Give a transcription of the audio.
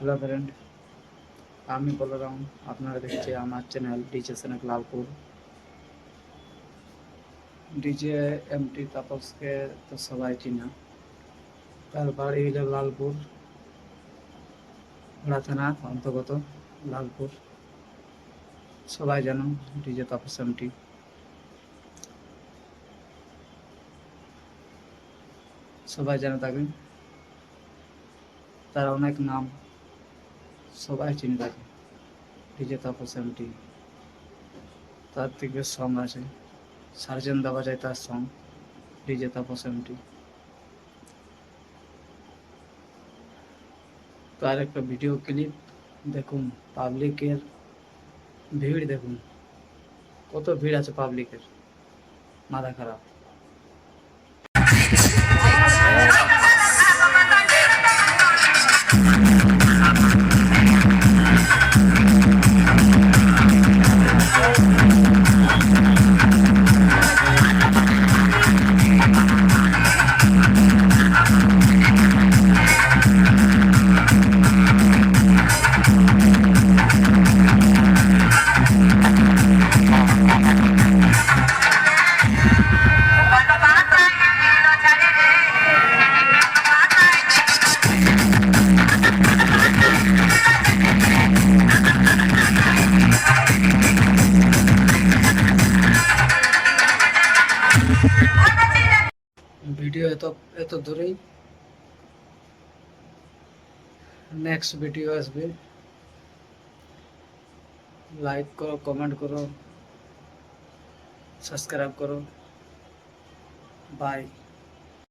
Hello friend, আমি বলরাম। আপনারা দেখছে আমার চ্যানেল ডিজে সেনেক লালপুর। ডিজে এমটি তাপসকে তো সবাই চিনা। তার বাড়ি হলো লালপুর, ঘোড়া থানা অন্তর্গত লালপুর। সবাই জানো ডিজে তাপস এমটি। সবাই জানে তাকে, তার অনেক নাম, সবাই চিনে তাকে। ডিজে তাপস এমটি, তার থেকে সং আছে, সার্জেন দেওয়া যায় তার সং ডিজে তাপস এমটি। তার একটা ভিডিও ক্লিপ দেখুন, পাবলিকের ভিড় দেখুন, কত ভিড় আছে পাবলিকের, মাথা খারাপ। ভিডিও এত এত দূরেই, নেক্সট ভিডিও আসবে। লাইক করো, কমেন্ট করো, সাবস্ক্রাইব করো। বাই।